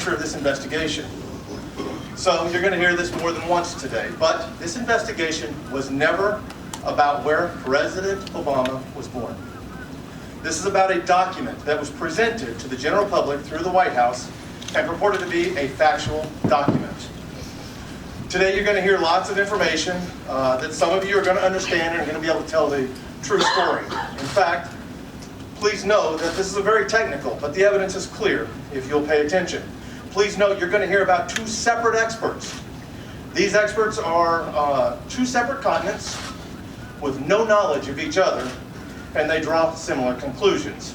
nature of this investigation. So you're going to hear this more than once today, but this investigation was never about where President Obama was born. This is about a document that was presented to the general public through the White House and purported to be a factual document. Today you're going to hear lots of information that some of you are going to understand and are going to be able to tell the true story. In fact, please know that this is a very technical, but the evidence is clear if you'll pay attention. Please note you're going to hear about two separate experts. These experts are two separate continents with no knowledge of each other, and they draw similar conclusions.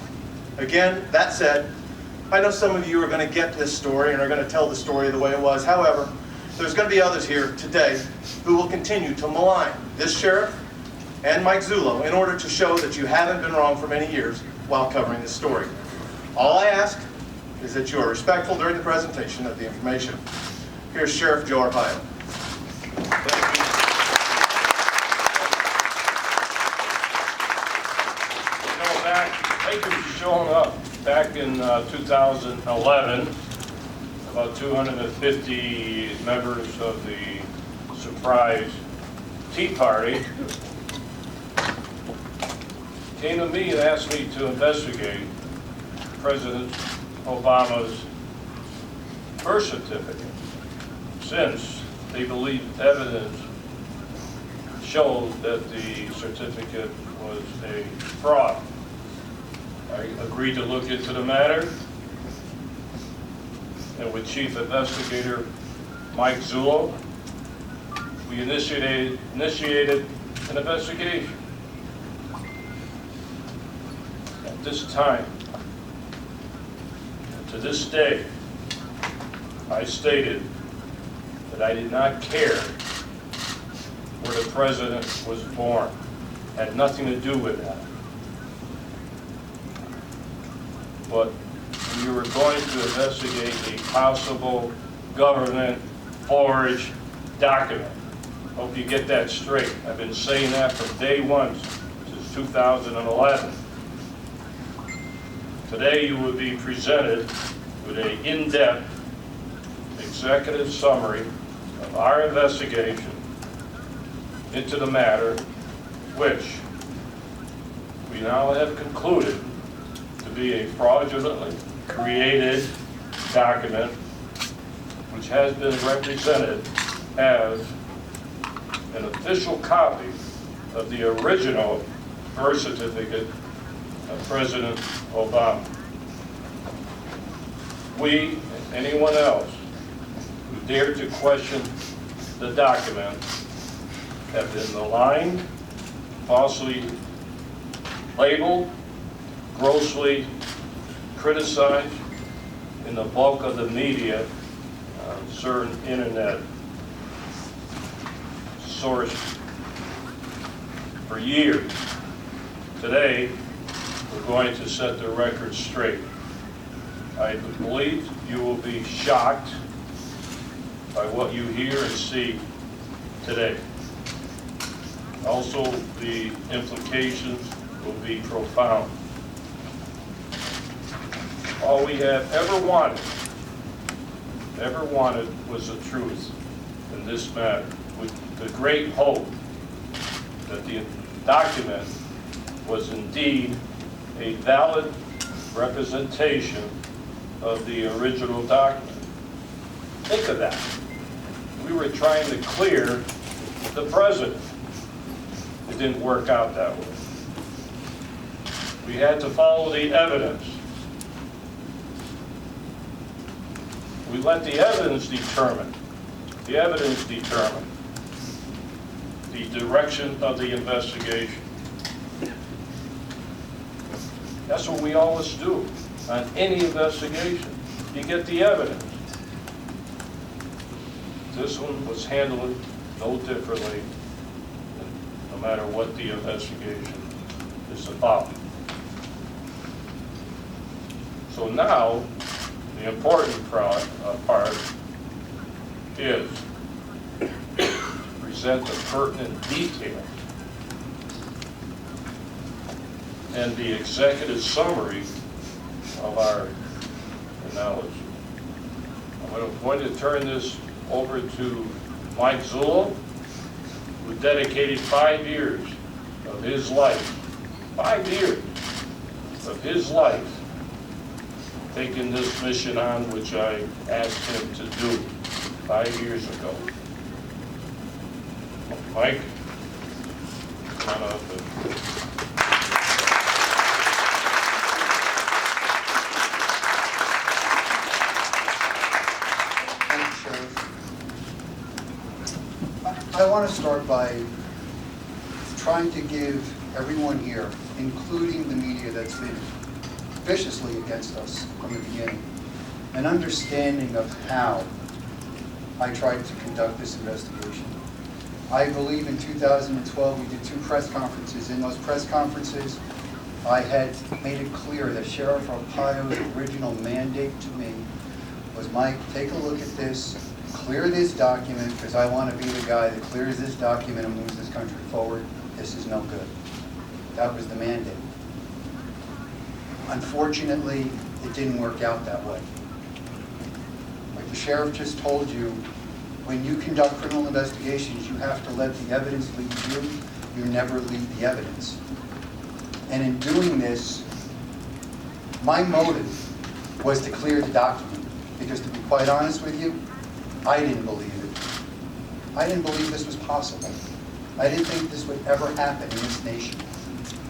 Again, that said, I know some of you are going to get this story and are going to tell the story the way it was. However, there's going to be others here today who will continue to malign this sheriff and Mike Zullo in order to show that you haven't been wrong for many years while covering this story. All I ask is that you are respectful during the presentation of the information. Here's Sheriff Joe Arpaio. Thank you. Thank you for showing up. Back in 2011, about 250 members of the surprise Tea Party came to me and asked me to investigate President Obama's birth certificate, since they believed evidence showed that the certificate was a fraud. I agreed to look into the matter, and with Chief Investigator Mike Zullo, we initiated an investigation. At this time, to this day, I stated that I did not care where the president was born. Had nothing to do with that. But we were going to investigate a possible government forged document. Hope you get that straight. I've been saying that from day one, since 2011. Today you will be presented with an in-depth executive summary of our investigation into the matter, which we now have concluded to be a fraudulently created document which has been represented as an official copy of the original birth certificate of President Obama. We and anyone else who dared to question the document have been maligned, falsely labeled, grossly criticized in the bulk of the media, certain internet sources for years. Today, we're going to set the record straight. I believe you will be shocked by what you hear and see today. Also, the implications will be profound. All we have ever wanted was the truth in this matter, with the great hope that the document was indeed a valid representation of the original document. Think of that. We were trying to clear the president. It didn't work out that way. We had to follow the evidence. We let the evidence determine the direction of the investigation. That's what we always do on any investigation. You get the evidence. This one was handled no differently, no matter what the investigation is about. So now, the important part is to present the pertinent details and the executive summary of our analysis. I'm going to turn this over to Mike Zullo, who dedicated 5 years of his life, 5 years of his life, taking this mission on, which I asked him to do 5 years ago. Mike, come on up. Thank you, Sheriff. I want to start by trying to give everyone here, including the media that's been viciously against us from the beginning, an understanding of how I tried to conduct this investigation. I believe in 2012 we did 2 press conferences. In those press conferences, I had made it clear that Sheriff Arpaio's original mandate to me was, Mike, take a look at this, clear this document, because I want to be the guy that clears this document and moves this country forward. This is no good. That was the mandate. Unfortunately, it didn't work out that way. Like the sheriff just told you, when you conduct criminal investigations, you have to let the evidence lead you. You never lead the evidence. And in doing this, my motive was to clear the document. Because to be quite honest with you, I didn't believe it. I didn't believe this was possible. I didn't think this would ever happen in this nation.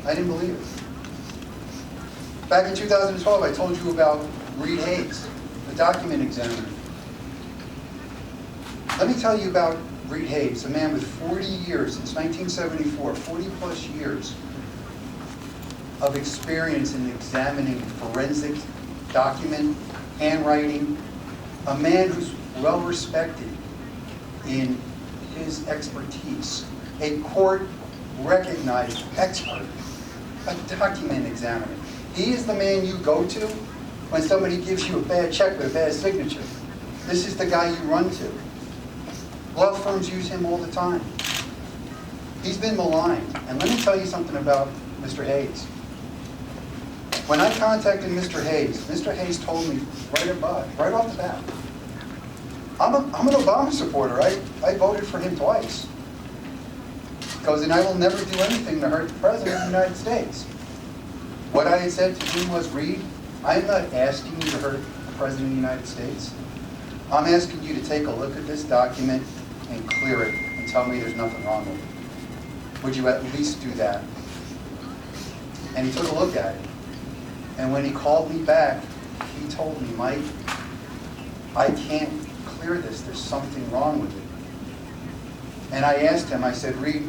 I didn't believe it. Back in 2012, I told you about Reed Hayes, the document examiner. Let me tell you about Reed Hayes, a man with 40 years, since 1974, 40 plus years of experience in examining forensic document, handwriting, a man who's well respected in his expertise, a court-recognized expert, a document examiner. He is the man you go to when somebody gives you a bad check with a bad signature. This is the guy you run to. Law firms use him all the time. He's been maligned. And let me tell you something about Mr. Hayes. When I contacted Mr. Hayes told me right off the bat, I'm an Obama supporter. I voted for him twice. Because I will never do anything to hurt the President of the United States. What I had said to him was, Reed, I'm not asking you to hurt the President of the United States. I'm asking you to take a look at this document and clear it and tell me there's nothing wrong with it. Would you at least do that? And he took a look at it. And when he called me back, he told me, Mike, I can't clear this. There's something wrong with it. And I asked him, I said, Reed,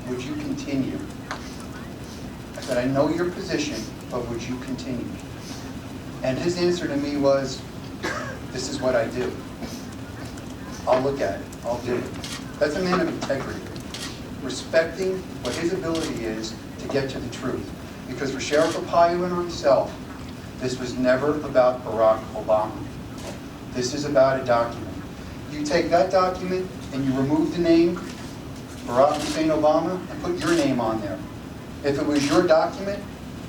would you continue? I said, I know your position, but would you continue? And his answer to me was, this is what I do. I'll look at it. I'll do it. That's a man of integrity. Respecting what his ability is to get to the truth. Because for Sheriff Arpaio and myself, this was never about Barack Obama. This is about a document. You take that document and you remove the name Barack Hussein Obama and put your name on there. If it was your document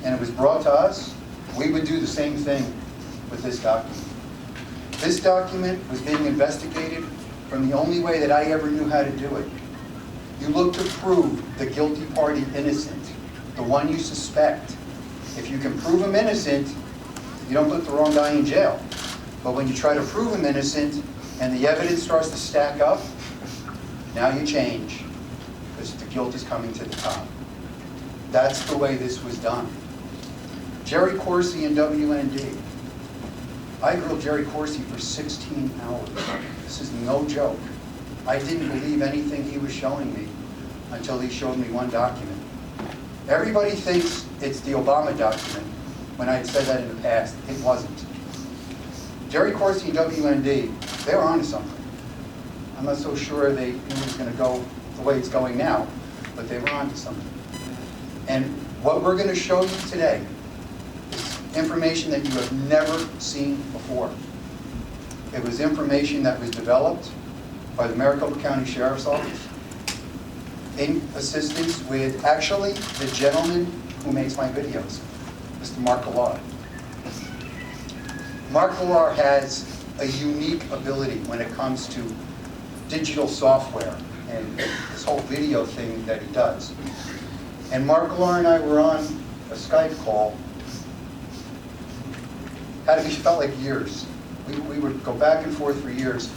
and it was brought to us, we would do the same thing with this document. This document was being investigated from the only way that I ever knew how to do it. You look to prove the guilty party innocent, the one you suspect. If you can prove him innocent, you don't put the wrong guy in jail. But when you try to prove him innocent and the evidence starts to stack up, now you change, because the guilt is coming to the top. That's the way this was done. Jerry Corsi and WND. I grilled Jerry Corsi for 16 hours. This is no joke. I didn't believe anything he was showing me until he showed me one document. Everybody thinks it's the Obama document. When I had said that in the past, it wasn't. Jerry Corsi and WND, they were onto something. I'm not so sure they knew it was going to go the way it's going now, but they were onto something. And what we're going to show you today is information that you have never seen before. It was information that was developed by the Maricopa County Sheriff's Office in assistance with, actually, the gentleman who makes my videos, Mr. Mark Millar. Mark Millar has a unique ability when it comes to digital software and this whole video thing that he does. And Mark Gallar and I were on a Skype call. Felt like years. We would go back and forth for years.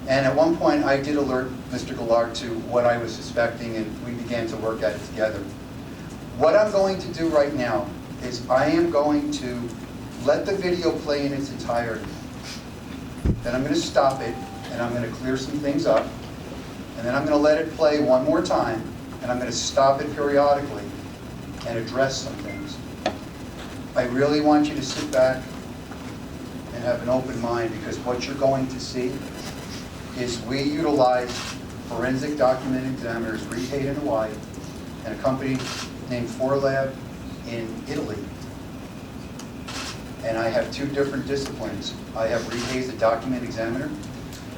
And at one point, I did alert Mr. Gallar to what I was suspecting, and we began to work at it together. What I'm going to do right now is I am going to let the video play in its entirety. Then I'm going to stop it, and I'm going to clear some things up. And then I'm going to let it play one more time, and I'm going to stop it periodically and address some things. I really want you to sit back and have an open mind, because what you're going to see is we utilize forensic document examiners, Reed Hayes in Hawaii, and a company named 4Lab in Italy. And I have two different disciplines. I have Reed Hayes, a document examiner,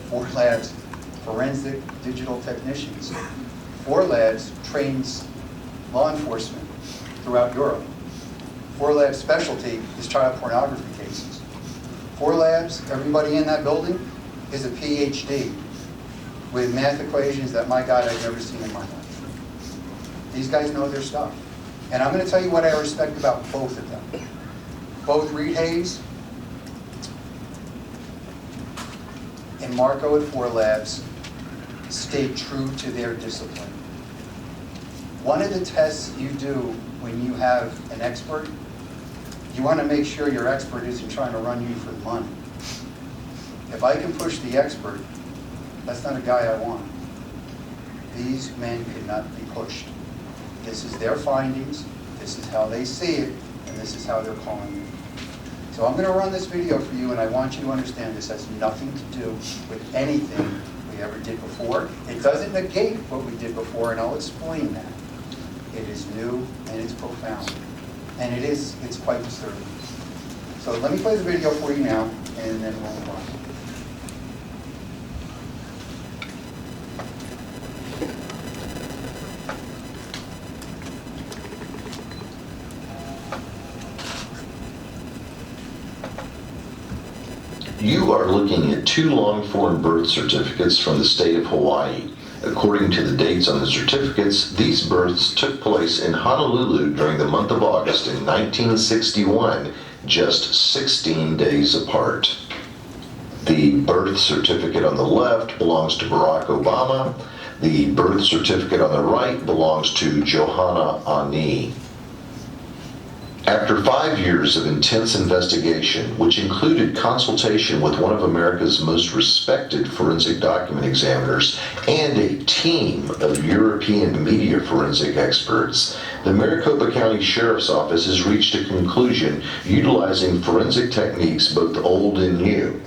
4Lab's forensic digital technicians. 4Labs trains law enforcement throughout Europe. 4Lab's specialty is child pornography cases. 4Labs, everybody in that building, is a PhD with math equations that, my God, I've never seen in my life. These guys know their stuff. And I'm going to tell you what I respect about both of them. Both Reed Hayes and Marco at 4Labs stayed true to their discipline. One of the tests you do when you have an expert, you want to make sure your expert isn't trying to run you for the money. If I can push the expert, that's not a guy I want. These men could not be pushed. This is their findings, this is how they see it, and this is how they're calling it. So I'm going to run this video for you, and I want you to understand this has nothing to do with anything we ever did before. It doesn't negate what we did before, and I'll explain that. It is new, and it's profound. And it's quite disturbing. So let me play the video for you now, and then we'll move on. You are looking at two long-form birth certificates from the state of Hawaii. According to the dates on the certificates, these births took place in Honolulu during the month of August in 1961, just 16 days apart. The birth certificate on the left belongs to Barack Obama. The birth certificate on the right belongs to Johanna Ani. After 5 years of intense investigation, which included consultation with one of America's most respected forensic document examiners and a team of European media forensic experts, the Maricopa County Sheriff's Office has reached a conclusion utilizing forensic techniques both old and new.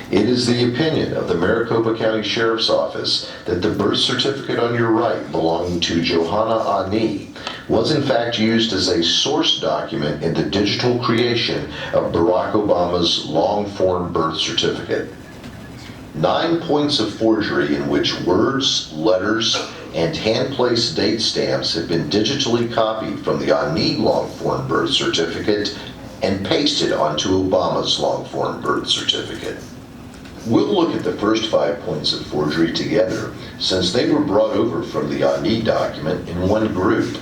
It is the opinion of the Maricopa County Sheriff's Office that the birth certificate on your right belonging to Johanna Ani was in fact used as a source document in the digital creation of Barack Obama's long-form birth certificate. 9 points of forgery in which words, letters, and hand-placed date stamps have been digitally copied from the Ani long-form birth certificate and pasted onto Obama's long-form birth certificate. We'll look at the first 5 points of forgery together, since they were brought over from the Ani document in one group.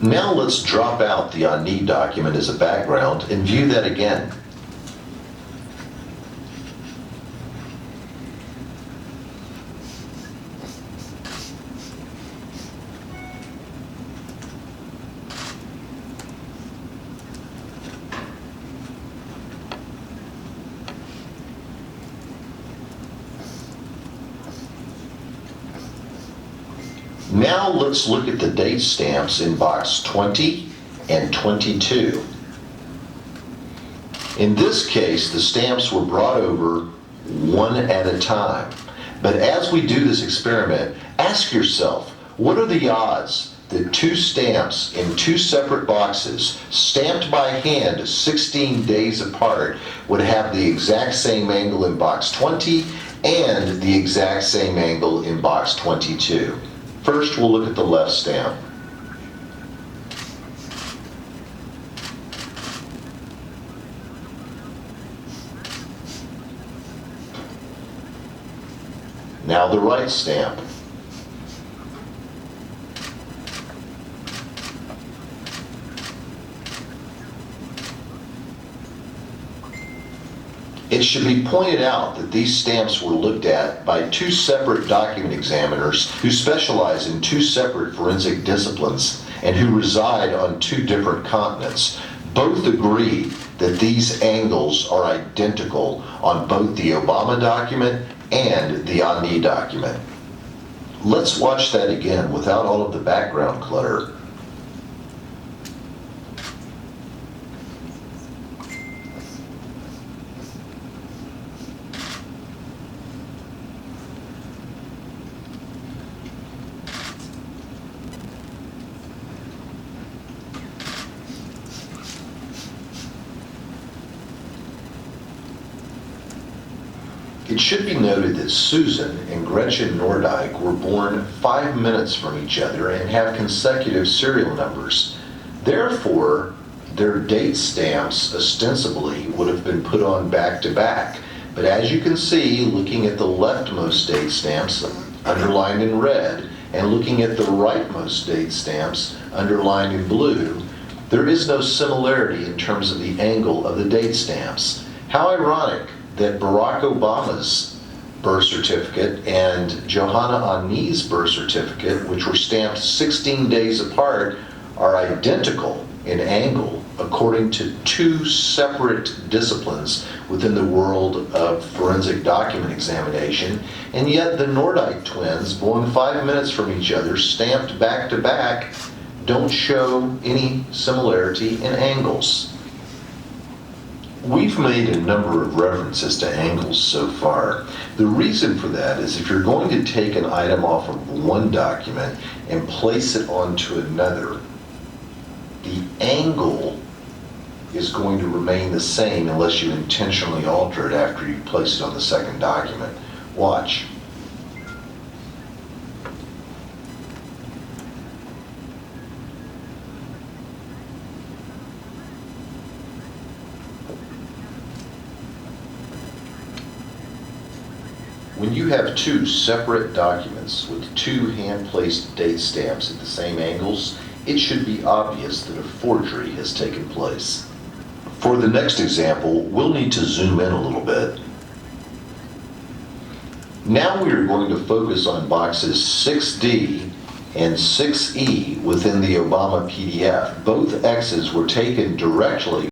Now let's drop out the Ani document as a background and view that again. Now let's look at the date stamps in box 20 and 22. In this case, the stamps were brought over one at a time. But as we do this experiment, ask yourself, what are the odds that two stamps in two separate boxes, stamped by hand 16 days apart, would have the exact same angle in box 20 and the exact same angle in box 22. First, we'll look at the left stamp. Now the right stamp. It should be pointed out that these stamps were looked at by two separate document examiners who specialize in two separate forensic disciplines and who reside on two different continents. Both agree that these angles are identical on both the Obama document and the Ani document. Let's watch that again without all of the background clutter. It should be noted that Susan and Gretchen Nordyke were born 5 minutes from each other and have consecutive serial numbers. Therefore, their date stamps ostensibly would have been put on back to back. But as you can see, looking at the leftmost date stamps underlined in red and looking at the rightmost date stamps underlined in blue, there is no similarity in terms of the angle of the date stamps. How ironic that Barack Obama's birth certificate and Johanna Ani's birth certificate, which were stamped 16 days apart, are identical in angle according to two separate disciplines within the world of forensic document examination, and yet the Nordyke twins, born 5 minutes from each other, stamped back to back, don't show any similarity in angles. We've made a number of references to angles so far. The reason for that is if you're going to take an item off of one document and place it onto another, the angle is going to remain the same unless you intentionally alter it after you place it on the second document. Watch. When you have two separate documents with two hand-placed date stamps at the same angles, it should be obvious that a forgery has taken place. For the next example, we'll need to zoom in a little bit. Now we are going to focus on boxes 6D and 6E within the Obama PDF. Both X's were taken directly